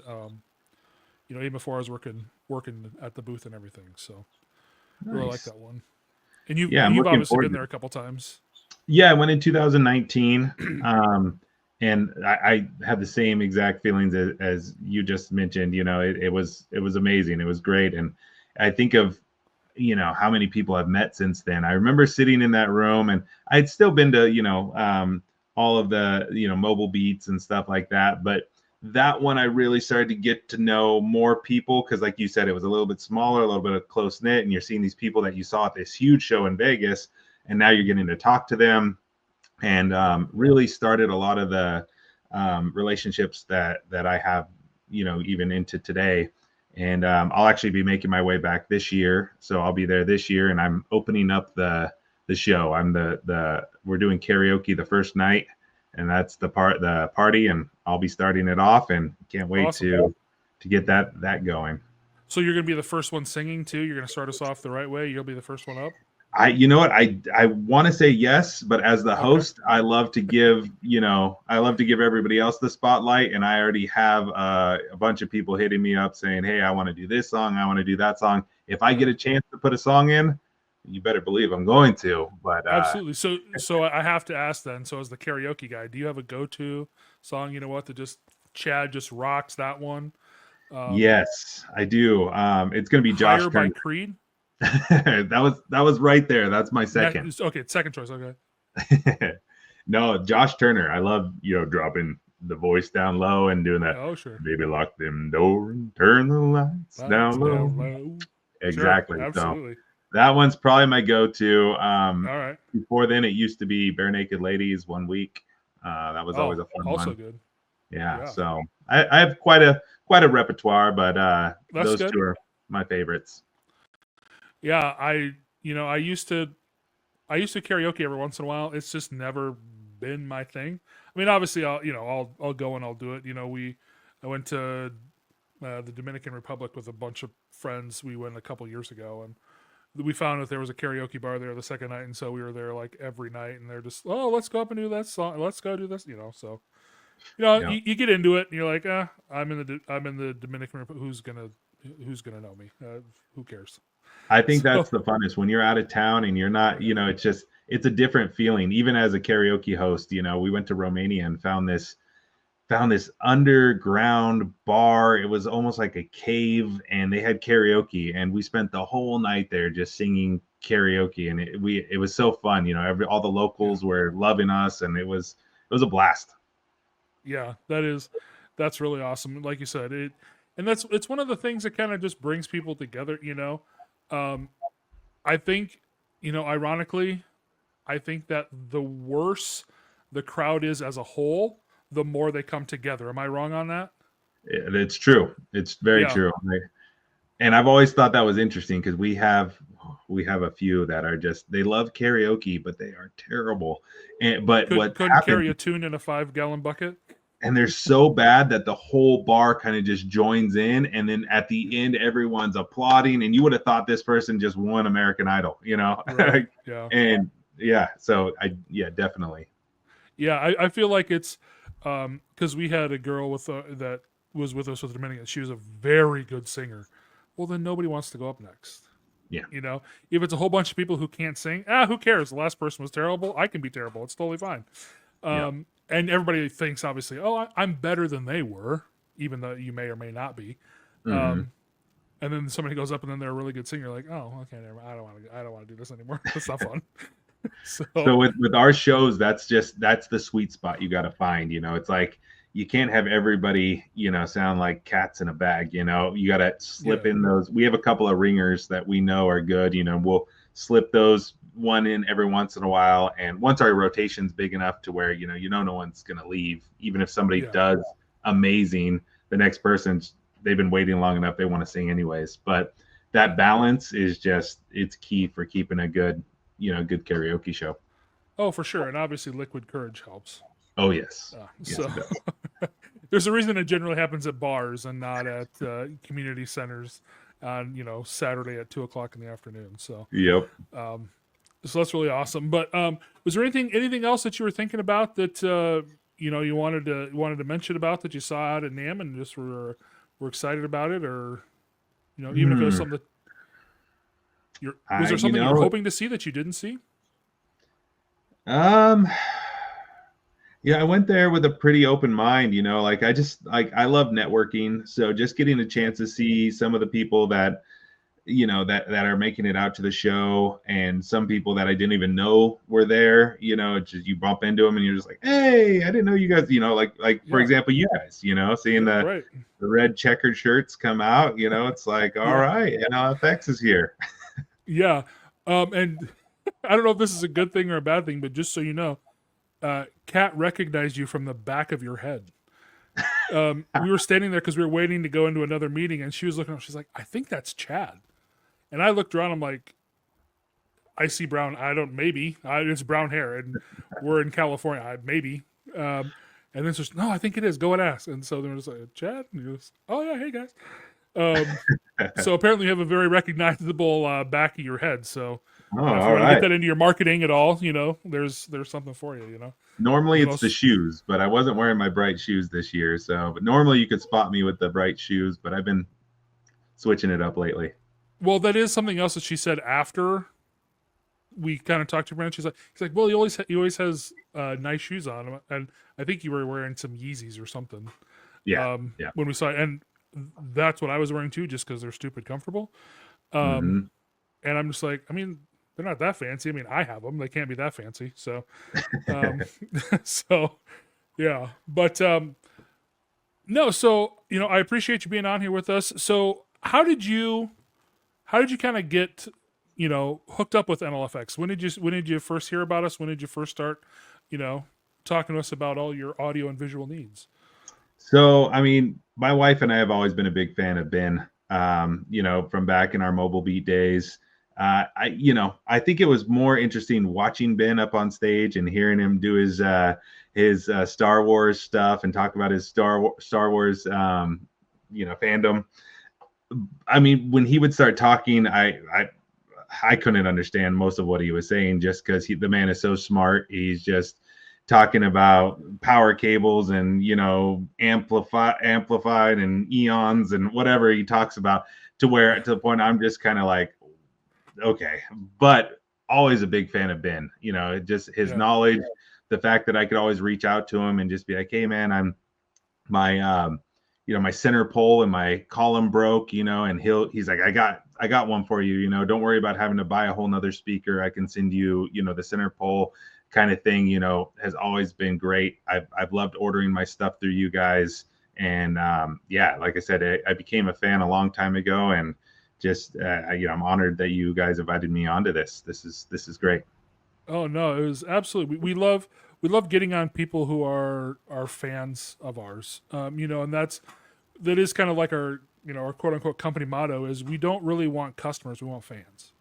Even before I was working at the booth and everything. So Nice. really like that one. And you've looking obviously forward been to there a couple times. Yeah, I went in 2019, and I had the same exact feelings as you just mentioned. It was amazing. It was great, and I think of how many people I've met since then. I remember sitting in that room, and I'd still been to all of the mobile beats and stuff like that, but that one I really started to get to know more people because, like you said, it was a little bit smaller, a little bit of close knit, and you're seeing these people that you saw at this huge show in Vegas. And now you're getting to talk to them, and really started a lot of the relationships that I have, even into today. And I'll actually be making my way back this year, so I'll be there this year, and I'm opening up the show. I'm we're doing karaoke the first night, and that's the party, and I'll be starting it off, and can't wait Awesome. to get that going. So you're going to be the first one singing too. You're going to start us off the right way. You'll be the first one up. You know what, I want to say yes, but as the host, I love to give everybody else the spotlight, and I already have a bunch of people hitting me up saying, hey, I want to do this song, I want to do that song. If I get a chance to put a song in, you better believe I'm going to. But absolutely. So I have to ask then, so as the karaoke guy, do you have a go-to song, that just Chad just rocks that one? Yes, I do. It's gonna be Josh Higher Turner. by Creed. that was right there. That's my second. Okay, second choice. Okay. No, Josh Turner. I love dropping the voice down low and doing that. Oh, sure. Maybe lock them door and turn the lights down low. Exactly. Sure, absolutely. So that one's probably my go-to. All right. Before then, it used to be Bare Naked Ladies 1 Week. That was always a fun one. Also good. Yeah. So I have quite a repertoire, but those good. two are my favorites. Yeah, I used to karaoke every once in a while. It's just never been my thing. I mean, obviously, I'll go and I'll do it. I went to the Dominican Republic with a bunch of friends. We went a couple years ago, and we found that there was a karaoke bar there the second night, and so we were there like every night. And they're just, oh, let's go up and do that song. Let's go do this. So you get into it, and you're like, I'm in the Dominican Republic. Who's gonna know me? Who cares? I think So that's the funnest when you're out of town and you're not, it's a different feeling. Even as a karaoke host, we went to Romania and found this underground bar. It was almost like a cave, and they had karaoke, and we spent the whole night there just singing karaoke, and it was so fun. All the locals were loving us, and it was a blast. yeah, that's really awesome. Like you said, it's one of the things that kind of just brings people together. I think, ironically, I think that the worse the crowd is as a whole, the more they come together. Am I wrong on that? It's true. It's very Yeah. true. And I've always thought that was interesting because we have a few that are just, they love karaoke, but they are terrible. But what Couldn't happens, carry a tune in a 5-gallon bucket. and they're so bad that the whole bar kind of just joins in, and then at the end everyone's applauding, and you would have thought this person just won American Idol, Right. Yeah. And so definitely. Yeah, I feel like it's because we had a girl that was with us with Dominican. She was a very good singer. Well, then nobody wants to go up next. Yeah. If it's a whole bunch of people who can't sing, who cares? The last person was terrible. I can be terrible. It's totally fine. And everybody thinks, obviously, oh, I'm better than they were, even though you may or may not be. Mm-hmm. And then somebody goes up and then they're a really good singer. You're like, oh, okay, I don't want to do this anymore. It's not fun. So with our shows, that's the sweet spot you got to find. It's like you can't have everybody sound like cats in a bag. You got to slip in those. We have a couple of ringers that we know are good. We'll slip those one in every once in a while, and once our rotation's big enough to where no one's gonna leave, even if somebody does amazing, the next person's, they've been waiting long enough, they want to sing anyways. But that balance is it's key for keeping a good good karaoke show. Oh, for sure. And obviously liquid courage helps. Oh yes. So there's a reason it generally happens at bars and not at community centers on Saturday at 2:00 in the afternoon. So yep. So that's really awesome. But was there anything else that you were thinking about that you wanted to mention about that you saw out at NAMM and just were excited about it, or even if it was something that was there something you were hoping to see that you didn't see? Yeah, I went there with a pretty open mind, like I love networking. So just getting a chance to see some of the people that that are making it out to the show, and some people that I didn't even know were there, just you bump into them and you're just like, hey, I didn't know you guys, for example, you guys, seeing the red checkered shirts come out, it's like, all right, FX is here. Yeah. And I don't know if this is a good thing or a bad thing, but just so you know, Kat recognized you from the back of your head. We were standing there because we were waiting to go into another meeting, and she was looking up. She's like, I think that's Chad. And I looked around. I'm like, I see brown. Maybe it's brown hair, and we're in California. Maybe. And then she's, no, I think it is. Go and ask. And so then we're just like, Chad? And he goes, oh yeah, hey guys. So apparently you have a very recognizable back of your head. So if you want to get that into your marketing at all, there's something for you. Normally it's the shoes, but I wasn't wearing my bright shoes this year. So, but normally you could spot me with the bright shoes, but I've been switching it up lately. Well, that is something else that she said after we kind of talked to Brandon. He's like, well, he always has nice shoes on, and I think you were wearing some Yeezys or something. Yeah. When we saw it, and that's what I was wearing too, just because they're stupid comfortable. And I'm just like, I mean, they're not that fancy. I mean, I have them; they can't be that fancy. So, so yeah. But no, so I appreciate you being on here with us. So, how did you kind of get hooked up with NLFX? When did you first hear about us? When did you first start talking to us about all your audio and visual needs? So, I mean, my wife and I have always been a big fan of Ben, from back in our Mobile Beat days. I think it was more interesting watching Ben up on stage and hearing him do his Star Wars stuff and talk about his Star Wars, fandom. I mean, when he would start talking, I couldn't understand most of what he was saying, just because the man is so smart. He's just talking about power cables and amplified and eons and whatever he talks about, to the point I'm just kind of like, okay, but always a big fan of Ben. You know, just his knowledge, the fact that I could always reach out to him and just be like, hey man, I'm my my center pole and my column broke, and he's like, I got one for you, don't worry about having to buy a whole nother speaker. I can send you, the center pole kind of thing, has always been great. I've loved ordering my stuff through you guys. And like I said, I became a fan a long time ago, and just I'm honored that you guys invited me onto this. This is great. Oh no, it was absolutely. We love getting on people who are fans of ours. And that is kind of like our our quote unquote company motto is we don't really want customers, we want fans.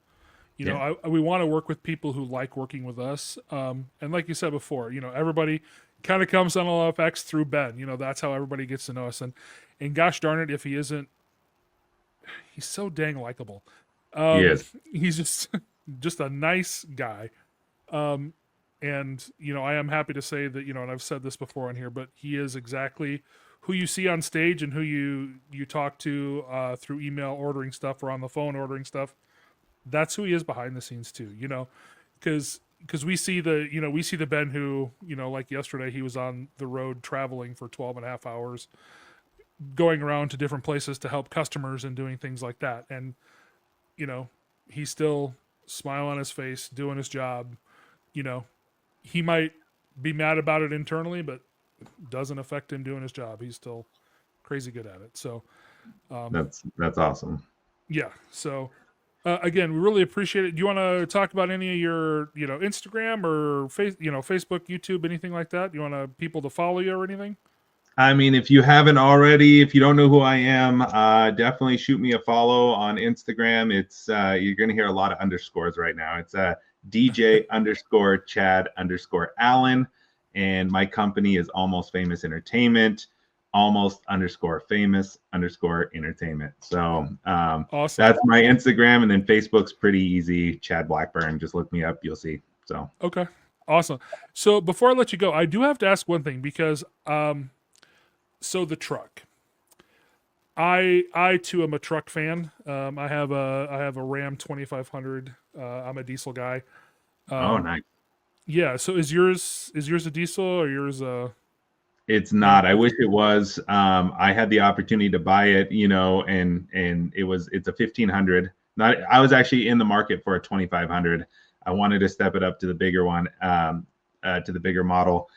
We want to work with people who like working with us. And like you said before, everybody kind of comes on LFX through Ben. That's how everybody gets to know us. And gosh darn it, if he isn't, he's so dang likable. He is. He's just a nice guy. And I am happy to say that, and I've said this before on here, but he is exactly who you see on stage and who you talk to through email ordering stuff or on the phone ordering stuff. That's who he is behind the scenes too, because we see the Ben who, like yesterday, he was on the road traveling for 12 and a half hours, going around to different places to help customers and doing things like that. And, he's still smile on his face, doing his job. He might be mad about it internally, but it doesn't affect him doing his job. He's still crazy good at it. So that's awesome. Yeah. So again, we really appreciate it. Do you want to talk about any of your, Instagram or Facebook, YouTube, anything like that? Do you want people to follow you or anything? I mean, if you haven't already, if you don't know who I am, definitely shoot me a follow on Instagram. It's you're going to hear a lot of underscores right now. It's DJ _ Chad _ Allen, and my company is Almost Famous Entertainment, almost _ famous _ entertainment. So awesome. That's my Instagram, and then Facebook's pretty easy. Chad Blackburn. Just look me up. You'll see. So okay, awesome. So before I let you go, I do have to ask one thing because so the truck. I too am a truck fan. I have a Ram 2500. I'm a diesel guy. Oh, nice. Yeah. So is yours a diesel or yours a? It's not. I wish it was. I had the opportunity to buy it, and it's a 1500. I was actually in the market for a 2500. I wanted to step it up to the bigger one, to the bigger model.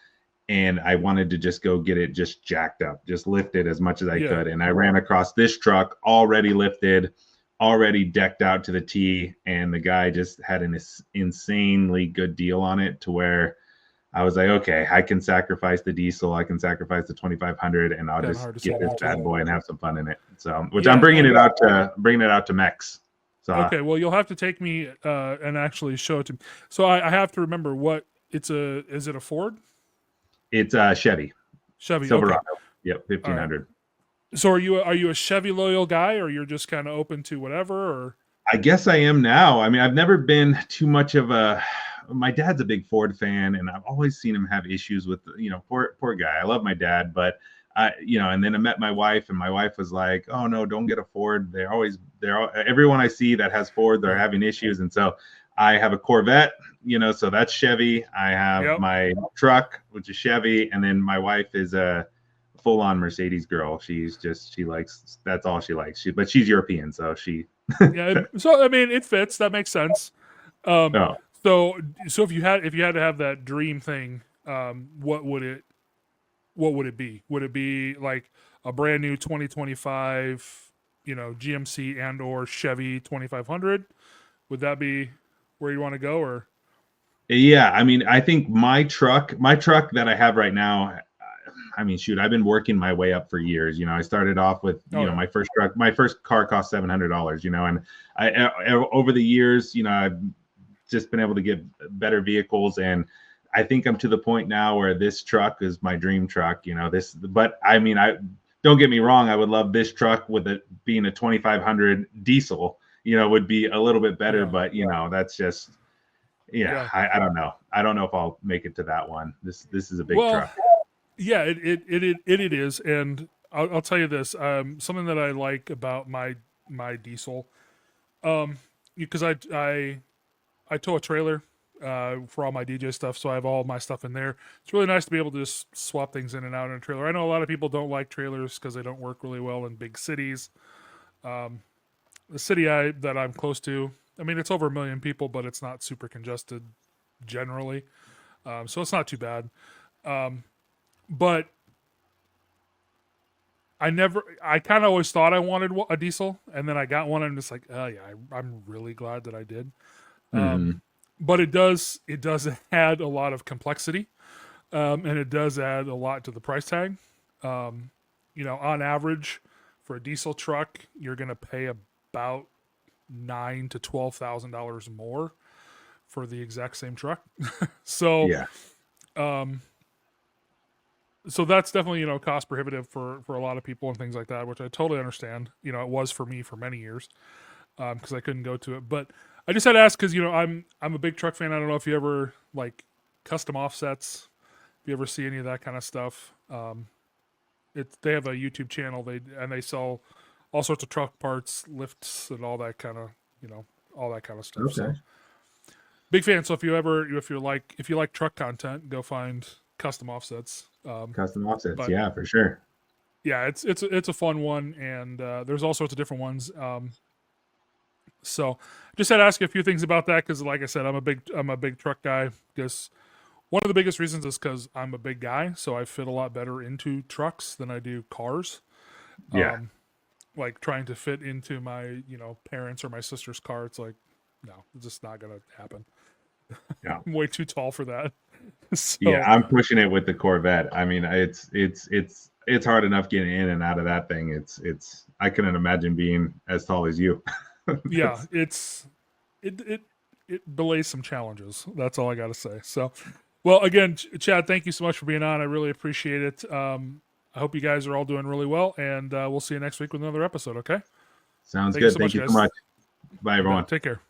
And I wanted to just go get it just jacked up, just lifted as much as I could. And I ran across this truck already lifted, already decked out to the T. And the guy just had an insanely good deal on it to where I was like, okay, I can sacrifice the diesel. I can sacrifice the 2500 and I'll just get this bad boy and have some fun in it. So, which I'm bringing it out to Mex. So, okay. Well, you'll have to take me and actually show it to me. So I have to remember is it a Ford? It's Chevy Silverado. Okay. Yep, 1500. Right. So are you a Chevy loyal guy, or you're just kind of open to whatever? Or I guess I am now. I mean, I've never been too much of a. My dad's a big Ford fan, and I've always seen him have issues with poor guy. I love my dad, but and then I met my wife, and my wife was like, "Oh no, don't get a Ford. Everyone I see that has Ford, they're having issues," and so. I have a Corvette, so that's Chevy. I have my truck, which is Chevy, and then my wife is a full-on Mercedes girl. She likes, that's all she likes. But she's European, so she. Yeah. So I mean, it fits. That makes sense. So if you had to have that dream thing, what would it be? Would it be like a brand new 2025, GMC and or Chevy 2500? Would that be where you want to go? Or yeah, I mean, I think my truck that I have right now, I mean, shoot, I've been working my way up for years. I started off with my first truck. My first car cost $700. And I over the years, I've just been able to get better vehicles, and I think I'm to the point now where this truck is my dream truck. But I mean, don't get me wrong, I would love this truck with it being a 2500 diesel. Would be a little bit better, but that's just, I don't know. I don't know if I'll make it to that one. This is a big truck. Yeah, it is, and I'll tell you this. Something that I like about my diesel, because I tow a trailer for all my DJ stuff, so I have all my stuff in there. It's really nice to be able to just swap things in and out in a trailer. I know a lot of people don't like trailers because they don't work really well in big cities. The city that I'm close to, I mean, it's over 1 million people, but it's not super congested generally, so it's not too bad. But I kind of always thought I wanted a diesel, and then I got one, and I'm just like, oh yeah, I'm really glad that I did. But it does add a lot of complexity, and it does add a lot to the price tag. On average, for a diesel truck, you're going to pay about $9,000 to $12,000 more for the exact same truck. So, Yeah. So that's definitely, cost prohibitive for a lot of people and things like that, which I totally understand. It was for me for many years, because I couldn't go to it. But I just had to ask because, I'm a big truck fan. I don't know if you ever like custom offsets, if you ever see any of that kind of stuff. They have a YouTube channel, they sell all sorts of truck parts, lifts, and all that kind of, all that kind of stuff. Okay. So big fan. So if you like truck content, go find custom offsets. Custom offsets, yeah, for sure. Yeah, it's a fun one, and there's all sorts of different ones. So just had to ask you a few things about that because, like I said, I'm a big truck guy. Because one of the biggest reasons is because I'm a big guy, so I fit a lot better into trucks than I do cars. Yeah. Like trying to fit into my parents or my sister's car, it's like, no, it's just not gonna happen. Yeah. I'm way too tall for that. So, yeah, I'm pushing it with the Corvette. I mean, it's hard enough getting in and out of that thing. It's I couldn't imagine being as tall as you. Yeah, it belays some challenges. That's all I got to say. So, well, again, Chad, thank you so much for being on. I really appreciate it. I hope you guys are all doing really well, and we'll see you next week with another episode. Okay. Sounds good. Thank you so much. Bye, everyone. Take care.